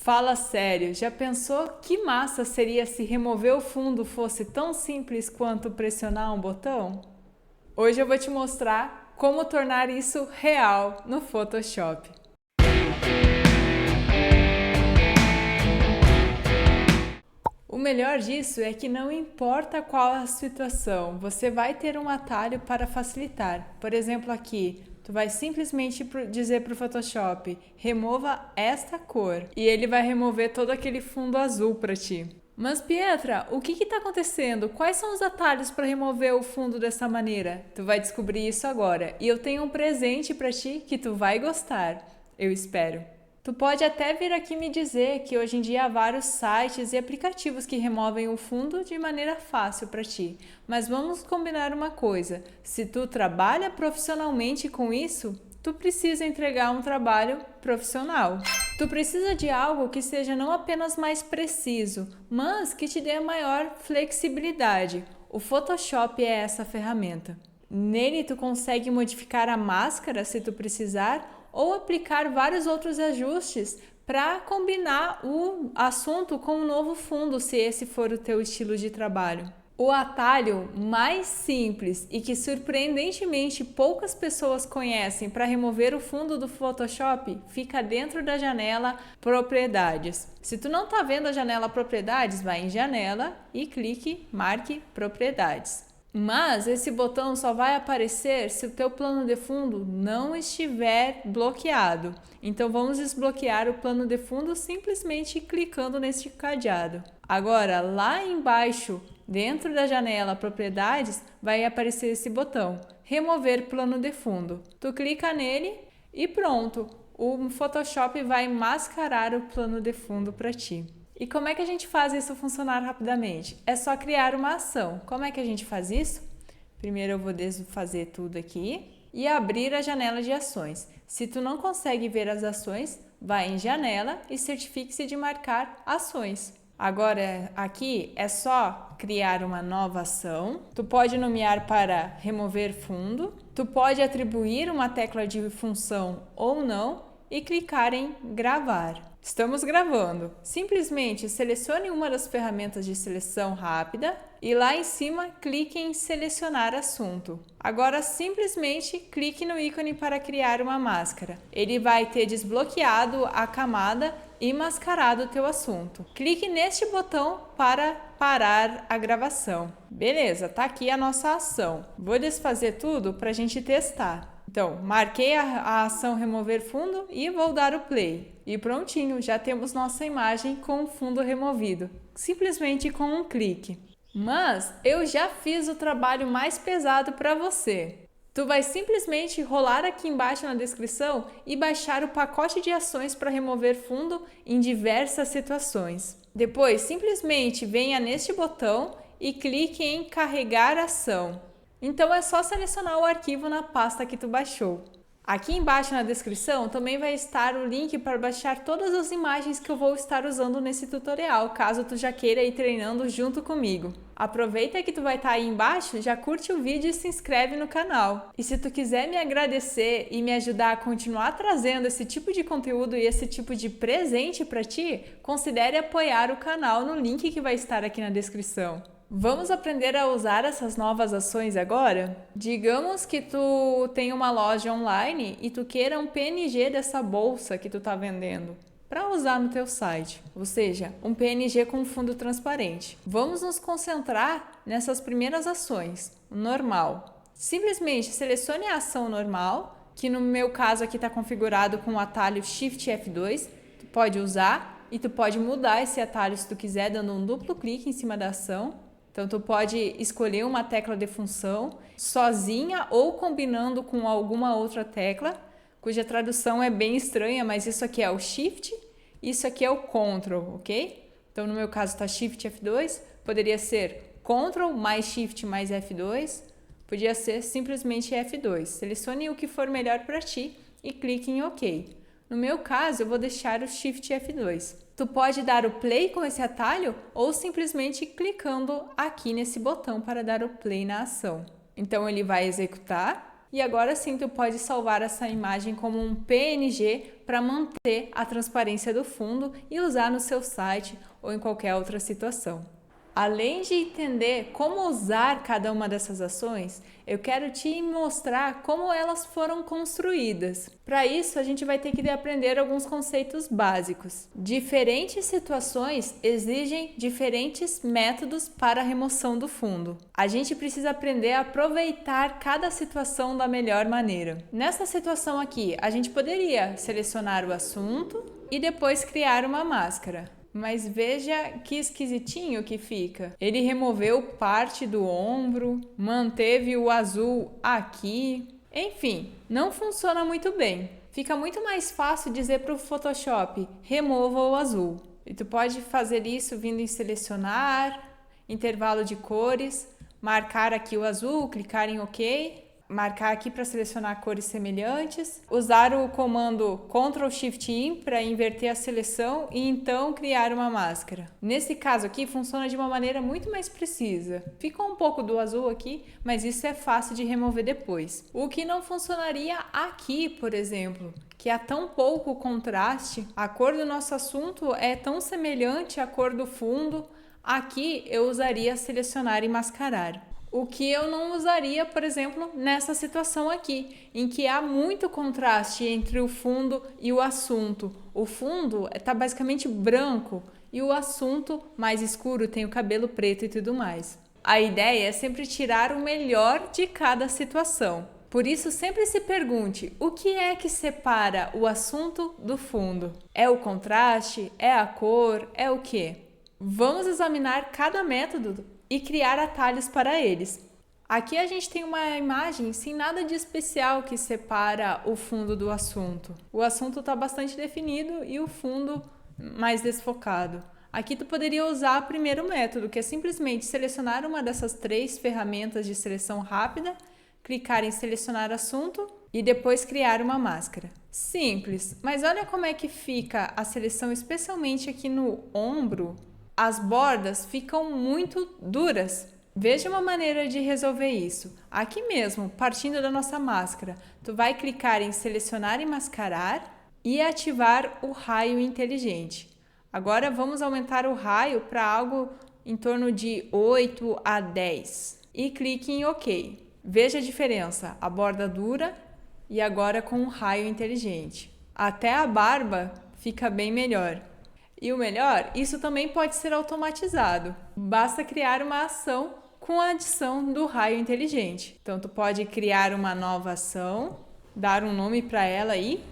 Fala sério, já pensou que massa seria se remover o fundo fosse tão simples quanto pressionar um botão? Hoje eu vou te mostrar como tornar isso real no Photoshop. O melhor disso é que não importa qual a situação, você vai ter um atalho para facilitar. Por exemplo, aqui, tu vai simplesmente dizer para o Photoshop, remova esta cor, e ele vai remover todo aquele fundo azul para ti. Mas Pietra, o que está acontecendo? Quais são os atalhos para remover o fundo dessa maneira? Tu vai descobrir isso agora. E eu tenho um presente para ti que tu vai gostar. Eu espero. Tu pode até vir aqui me dizer que hoje em dia há vários sites e aplicativos que removem o fundo de maneira fácil para ti. Mas vamos combinar uma coisa, se tu trabalha profissionalmente com isso, tu precisa entregar um trabalho profissional. Tu precisa de algo que seja não apenas mais preciso, mas que te dê maior flexibilidade. O Photoshop é essa ferramenta. Nele tu consegue modificar a máscara se tu precisar, ou aplicar vários outros ajustes para combinar o assunto com um novo fundo, se esse for o teu estilo de trabalho. O atalho mais simples e que surpreendentemente poucas pessoas conhecem para remover o fundo do Photoshop fica dentro da janela Propriedades. Se tu não está vendo a janela Propriedades, vai em Janela e clique Marque Propriedades. Mas esse botão só vai aparecer se o teu plano de fundo não estiver bloqueado. Então vamos desbloquear o plano de fundo simplesmente clicando nesse cadeado. Agora, lá embaixo, dentro da janela Propriedades, vai aparecer esse botão, Remover plano de fundo. Tu clica nele e pronto, o Photoshop vai mascarar o plano de fundo para ti. E como é que a gente faz isso funcionar rapidamente? É só criar uma ação. Como é que a gente faz isso? Primeiro eu vou desfazer tudo aqui e abrir a janela de ações. Se tu não consegue ver as ações, vai em janela e certifique-se de marcar ações. Agora aqui é só criar uma nova ação. Tu pode nomear para remover fundo. Tu pode atribuir uma tecla de função ou não e clicar em gravar. Estamos gravando. Simplesmente selecione uma das ferramentas de seleção rápida e lá em cima clique em selecionar assunto. Agora simplesmente clique no ícone para criar uma máscara. Ele vai ter desbloqueado a camada e mascarado o teu assunto. Clique neste botão para parar a gravação. Beleza, tá aqui a nossa ação. Vou desfazer tudo para a gente testar. Então, marquei a ação remover fundo e vou dar o play. E prontinho, já temos nossa imagem com o fundo removido, simplesmente com um clique. Mas eu já fiz o trabalho mais pesado para você. Tu vai simplesmente rolar aqui embaixo na descrição e baixar o pacote de ações para remover fundo em diversas situações. Depois, simplesmente venha neste botão e clique em carregar ação. Então é só selecionar o arquivo na pasta que tu baixou. Aqui embaixo na descrição também vai estar o link para baixar todas as imagens que eu vou estar usando nesse tutorial, caso tu já queira ir treinando junto comigo. Aproveita que tu vai estar aí embaixo, já curte o vídeo e se inscreve no canal. E se tu quiser me agradecer e me ajudar a continuar trazendo esse tipo de conteúdo e esse tipo de presente para ti, considere apoiar o canal no link que vai estar aqui na descrição. Vamos aprender a usar essas novas ações agora? Digamos que tu tem uma loja online e tu queira um PNG dessa bolsa que tu está vendendo para usar no teu site, ou seja, um PNG com fundo transparente. Vamos nos concentrar nessas primeiras ações, o normal. Simplesmente selecione a ação normal, que no meu caso aqui está configurado com o atalho Shift F2, tu pode usar e tu pode mudar esse atalho se tu quiser, dando um duplo clique em cima da ação. Então, tu pode escolher uma tecla de função sozinha ou combinando com alguma outra tecla, cuja tradução é bem estranha, mas isso aqui é o Shift, isso aqui é o Ctrl, ok? Então, no meu caso está Shift F2, poderia ser Ctrl mais Shift mais F2, podia ser simplesmente F2. Selecione o que for melhor para ti e clique em OK. No meu caso, eu vou deixar o Shift F2. Tu pode dar o play com esse atalho ou simplesmente clicando aqui nesse botão para dar o play na ação. Então ele vai executar E agora sim tu pode salvar essa imagem como um PNG para manter a transparência do fundo e usar no seu site ou em qualquer outra situação. Além de entender como usar cada uma dessas ações, eu quero te mostrar como elas foram construídas. Para isso, a gente vai ter que aprender alguns conceitos básicos. Diferentes situações exigem diferentes métodos para a remoção do fundo. A gente precisa aprender a aproveitar cada situação da melhor maneira. Nessa situação aqui, a gente poderia selecionar o assunto e depois criar uma máscara. Mas veja que esquisitinho que fica. Ele removeu parte do ombro, manteve o azul aqui. Enfim, não funciona muito bem. Fica muito mais fácil dizer para o Photoshop, remova o azul. E tu pode fazer isso vindo em selecionar, intervalo de cores, marcar aqui o azul, clicar em OK. Marcar aqui para selecionar cores semelhantes, usar o comando Ctrl+Shift+I para inverter a seleção e então criar uma máscara. Nesse caso aqui funciona de uma maneira muito mais precisa. Ficou um pouco do azul aqui, mas isso é fácil de remover depois. O que não funcionaria aqui, por exemplo, que há tão pouco contraste, a cor do nosso assunto é tão semelhante à cor do fundo, aqui eu usaria selecionar e mascarar. O que eu não usaria, por exemplo, nessa situação aqui, em que há muito contraste entre o fundo e o assunto. O fundo está basicamente branco e o assunto mais escuro, tem o cabelo preto e tudo mais. A ideia é sempre tirar o melhor de cada situação. Por isso, sempre se pergunte, o que é que separa o assunto do fundo? É o contraste? É a cor? É o quê? Vamos examinar cada método e criar atalhos para eles. Aqui a gente tem uma imagem sem nada de especial que separa o fundo do assunto. O assunto está bastante definido e o fundo mais desfocado. Aqui tu poderia usar o primeiro método, que é simplesmente selecionar uma dessas 3 ferramentas de seleção rápida, clicar em selecionar assunto e depois criar uma máscara. Simples, mas olha como é que fica a seleção, especialmente aqui no ombro. As bordas ficam muito duras. Veja uma maneira de resolver isso. Aqui mesmo, partindo da nossa máscara, tu vai clicar em selecionar e mascarar e ativar o raio inteligente. Agora vamos aumentar o raio para algo em torno de 8 a 10 e clique em OK. Veja a diferença, a borda dura e agora com o raio inteligente. Até a barba fica bem melhor. E o melhor, isso também pode ser automatizado. Basta criar uma ação com a adição do raio inteligente. Então, tu pode criar uma nova ação, dar um nome para ela aí,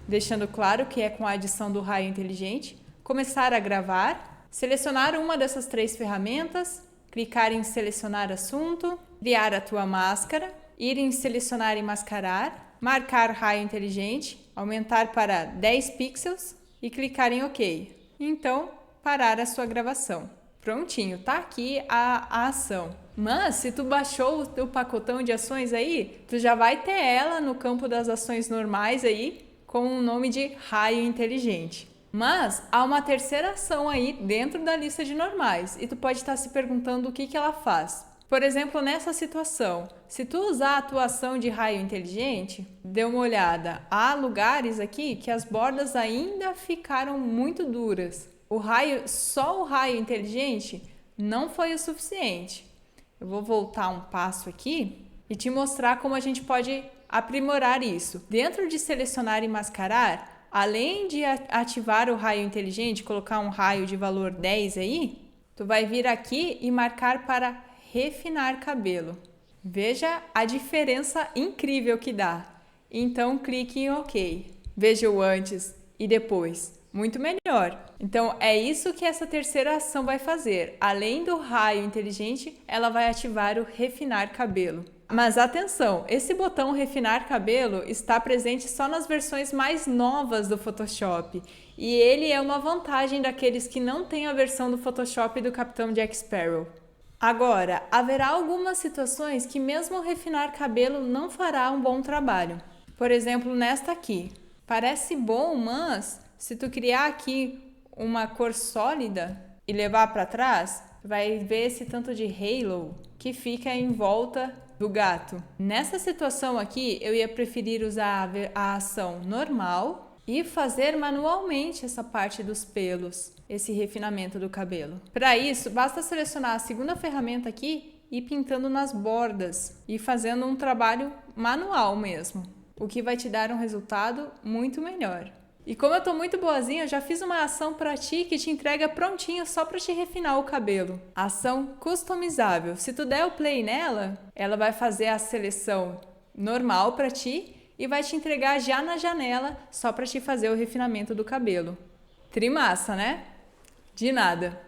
deixando claro que é com a adição do raio inteligente, começar a gravar, selecionar uma dessas 3 ferramentas, clicar em selecionar assunto, criar a tua máscara, ir em selecionar e mascarar, marcar raio inteligente, aumentar para 10 pixels e clicar em OK. Então, parar a sua gravação. Prontinho, tá aqui a ação. Mas, se tu baixou o teu pacotão de ações aí, tu já vai ter ela no campo das ações normais aí, com o nome de raio inteligente. Mas, há uma terceira ação aí dentro da lista de normais, e tu pode estar se perguntando o que ela faz. Por exemplo, nessa situação, se tu usar a tua ação de raio inteligente, dê uma olhada. Há lugares aqui que as bordas ainda ficaram muito duras. Só o raio inteligente não foi o suficiente. Eu vou voltar um passo aqui e te mostrar como a gente pode aprimorar isso. Dentro de selecionar e mascarar, além de ativar o raio inteligente, colocar um raio de valor 10 aí, tu vai vir aqui e marcar para refinar cabelo. Veja a diferença incrível que dá. Então, clique em OK. Veja o antes e depois. Muito melhor. Então, é isso que essa terceira ação vai fazer. Além do raio inteligente, ela vai ativar o refinar cabelo. Mas atenção, esse botão refinar cabelo está presente só nas versões mais novas do Photoshop. E ele é uma vantagem daqueles que não têm a versão do Photoshop do Capitão Jack Sparrow. Agora, haverá algumas situações que mesmo refinar cabelo não fará um bom trabalho. Por exemplo, nesta aqui. Parece bom, mas se tu criar aqui uma cor sólida e levar para trás, vai ver esse tanto de halo que fica em volta do gato. Nessa situação aqui, eu ia preferir usar a ação normal e fazer manualmente essa parte dos pelos, esse refinamento do cabelo. Para isso, basta selecionar a segunda ferramenta aqui e ir pintando nas bordas e fazendo um trabalho manual mesmo, o que vai te dar um resultado muito melhor. E como eu tô muito boazinha, eu já fiz uma ação para ti que te entrega prontinho só para te refinar o cabelo. Ação customizável. Se tu der o play nela, ela vai fazer a seleção normal para ti e vai te entregar já na janela só para te fazer o refinamento do cabelo. Trimassa, né? De nada.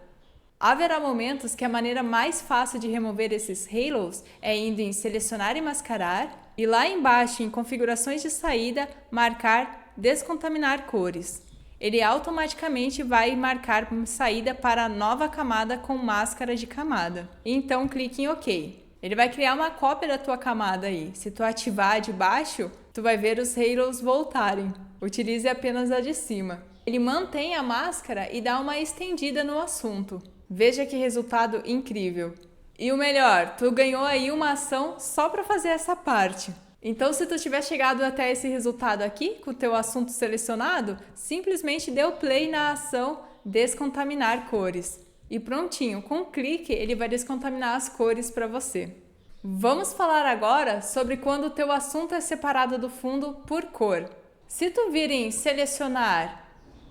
Haverá momentos que a maneira mais fácil de remover esses halos é indo em selecionar e mascarar e lá embaixo em configurações de saída marcar descontaminar cores. Ele automaticamente vai marcar saída para a nova camada com máscara de camada. Então clique em OK. Ele vai criar uma cópia da tua camada aí. Se tu ativar de baixo, tu vai ver os halos voltarem. Utilize apenas a de cima. Ele mantém a máscara e dá uma estendida no assunto. Veja que resultado incrível. E o melhor, tu ganhou aí uma ação só para fazer essa parte. Então, se tu tiver chegado até esse resultado aqui, com o teu assunto selecionado, simplesmente dê o play na ação descontaminar cores. E prontinho, com um clique, ele vai descontaminar as cores para você. Vamos falar agora sobre quando o teu assunto é separado do fundo por cor. Se tu vir em selecionar,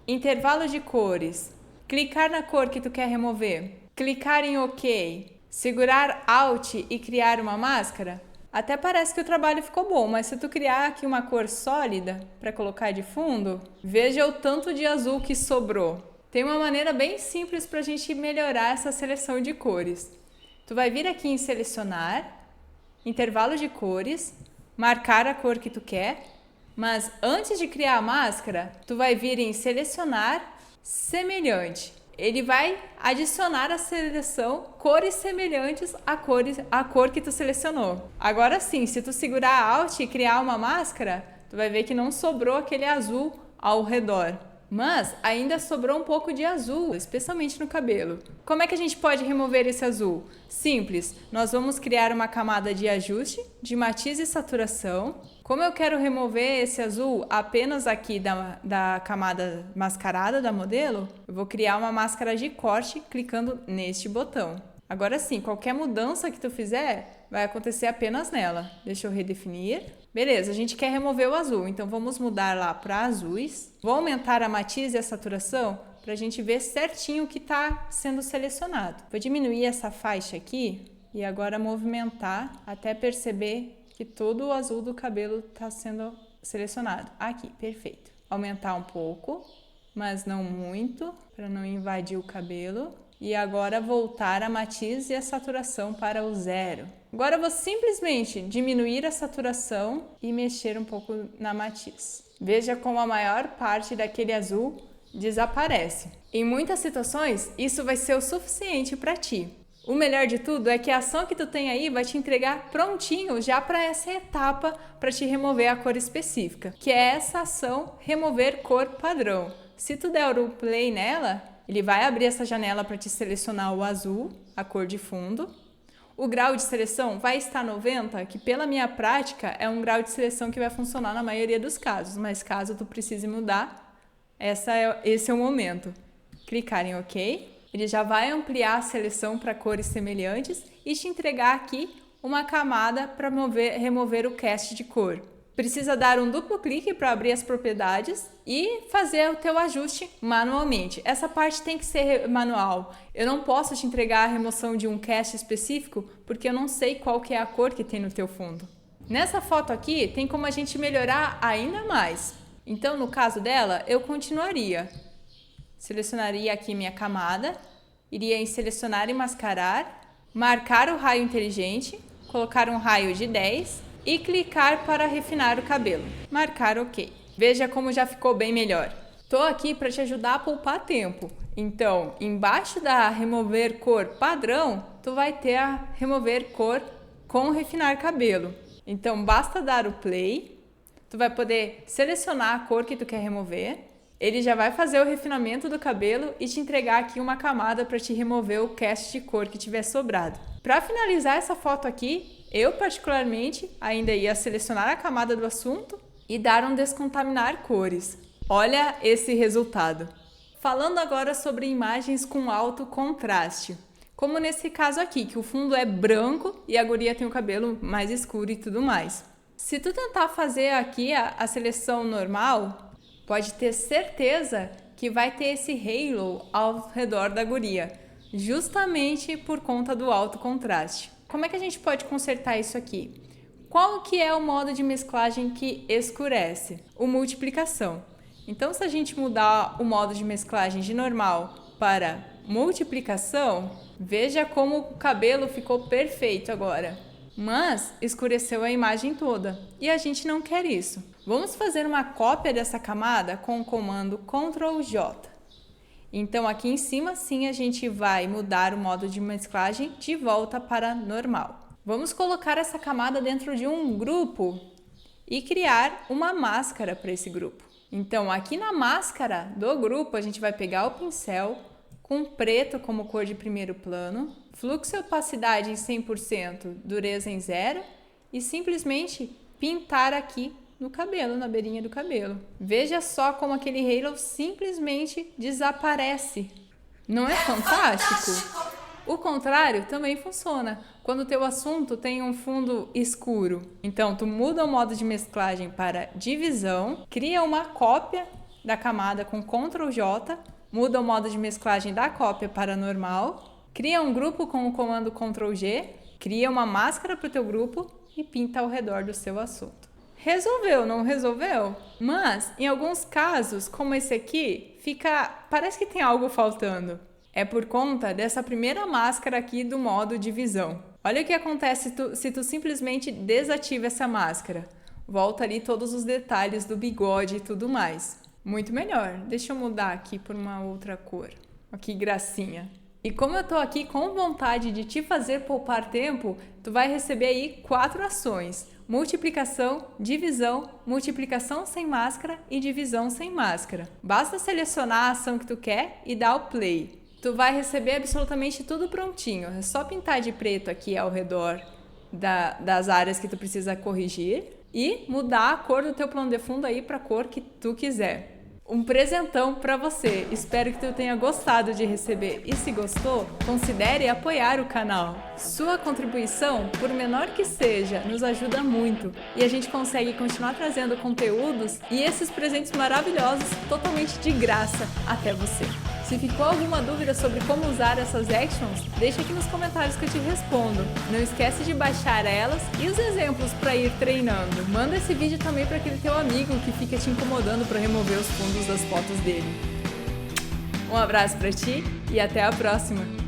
intervalo de cores, clicar na cor que tu quer remover, clicar em OK, segurar Alt e criar uma máscara, até parece que o trabalho ficou bom, mas se tu criar aqui uma cor sólida para colocar de fundo, veja o tanto de azul que sobrou. Tem uma maneira bem simples para a gente melhorar essa seleção de cores. Tu vai vir aqui em selecionar, intervalo de cores, marcar a cor que tu quer, mas antes de criar a máscara, tu vai vir em selecionar, semelhante. Ele vai adicionar à seleção cores semelhantes à cor que tu selecionou. Agora sim, se tu segurar Alt e criar uma máscara, tu vai ver que não sobrou aquele azul ao redor. Mas ainda sobrou um pouco de azul, especialmente no cabelo. Como é que a gente pode remover esse azul? Simples, nós vamos criar uma camada de ajuste, de matiz e saturação. Como eu quero remover esse azul apenas aqui da camada mascarada da modelo, eu vou criar uma máscara de corte clicando neste botão. Agora sim, qualquer mudança que tu fizer vai acontecer apenas nela. Deixa eu redefinir. Beleza, a gente quer remover o azul, então vamos mudar lá para azuis. Vou aumentar a matiz e a saturação para a gente ver certinho o que está sendo selecionado. Vou diminuir essa faixa aqui e agora movimentar até perceber que todo o azul do cabelo está sendo selecionado. Aqui, perfeito. Aumentar um pouco, mas não muito, para não invadir o cabelo. E agora voltar a matiz e a saturação para o 0. Agora eu vou simplesmente diminuir a saturação e mexer um pouco na matiz. Veja como a maior parte daquele azul desaparece. Em muitas situações, isso vai ser o suficiente para ti. O melhor de tudo é que a ação que tu tem aí vai te entregar prontinho já para essa etapa para te remover a cor específica, que é essa ação remover cor padrão. Se tu der o play nela, ele vai abrir essa janela para te selecionar o azul, a cor de fundo. O grau de seleção vai estar 90, que pela minha prática é um grau de seleção que vai funcionar na maioria dos casos, mas caso tu precise mudar, esse é o momento. Clicar em OK. Ele já vai ampliar a seleção para cores semelhantes e te entregar aqui uma camada para remover o cast de cor. Precisa dar um duplo clique para abrir as propriedades e fazer o teu ajuste manualmente. Essa parte tem que ser manual. Eu não posso te entregar a remoção de um cast específico porque eu não sei qual que é a cor que tem no teu fundo. Nessa foto aqui tem como a gente melhorar ainda mais. Então, no caso dela, eu continuaria. Selecionaria aqui minha camada, iria em selecionar e mascarar, marcar o raio inteligente, colocar um raio de 10 e clicar para refinar o cabelo. Marcar OK. Veja como já ficou bem melhor. Estou aqui para te ajudar a poupar tempo. Então, embaixo da remover cor padrão, tu vai ter a remover cor com refinar cabelo. Então, basta dar o play, tu vai poder selecionar a cor que tu quer remover. Ele já vai fazer o refinamento do cabelo e te entregar aqui uma camada para te remover o cast de cor que tiver sobrado. Para finalizar essa foto aqui, eu particularmente ainda ia selecionar a camada do assunto e dar um descontaminar cores. Olha esse resultado. Falando agora sobre imagens com alto contraste. Como nesse caso aqui, que o fundo é branco e a guria tem o cabelo mais escuro e tudo mais. Se tu tentar fazer aqui a seleção normal, pode ter certeza que vai ter esse halo ao redor da guria, justamente por conta do alto contraste. Como é que a gente pode consertar isso aqui? Qual que é o modo de mesclagem que escurece? O multiplicação. Então, se a gente mudar o modo de mesclagem de normal para multiplicação, veja como o cabelo ficou perfeito agora. Mas escureceu a imagem toda e a gente não quer isso. Vamos fazer uma cópia dessa camada com o comando Ctrl J. Então aqui em cima sim a gente vai mudar o modo de mesclagem de volta para normal. Vamos colocar essa camada dentro de um grupo e criar uma máscara para esse grupo. Então aqui na máscara do grupo a gente vai pegar o pincel com preto como cor de primeiro plano, fluxo e opacidade em 100%, dureza em 0 e simplesmente pintar aqui no cabelo, na beirinha do cabelo. Veja só como aquele halo simplesmente desaparece. Não é fantástico? O contrário também funciona, quando o teu assunto tem um fundo escuro. Então, tu muda o modo de mesclagem para divisão, cria uma cópia da camada com Ctrl J, muda o modo de mesclagem da cópia para normal, cria um grupo com o comando Ctrl G, cria uma máscara para o teu grupo e pinta ao redor do seu assunto. Resolveu, não resolveu? Mas, em alguns casos, como esse aqui, parece que tem algo faltando. É por conta dessa primeira máscara aqui do modo divisão. Olha o que acontece se tu simplesmente desativa essa máscara. Volta ali todos os detalhes do bigode e tudo mais. Muito melhor. Deixa eu mudar aqui por uma outra cor. Ó, que gracinha. E como eu tô aqui com vontade de te fazer poupar tempo, tu vai receber aí 4 ações. Multiplicação, divisão, multiplicação sem máscara e divisão sem máscara. Basta selecionar a ação que tu quer e dar o play. Tu vai receber absolutamente tudo prontinho. É só pintar de preto aqui ao redor das áreas que tu precisa corrigir e mudar a cor do teu plano de fundo aí para a cor que tu quiser. Um presentão para você. Espero que tu tenha gostado de receber e se gostou, considere apoiar o canal. Sua contribuição, por menor que seja, nos ajuda muito e a gente consegue continuar trazendo conteúdos e esses presentes maravilhosos totalmente de graça até você. Se ficou alguma dúvida sobre como usar essas actions, deixa aqui nos comentários que eu te respondo. Não esquece de baixar elas e os exemplos para ir treinando. Manda esse vídeo também para aquele teu amigo que fica te incomodando para remover os fundos das fotos dele. Um abraço para ti e até a próxima!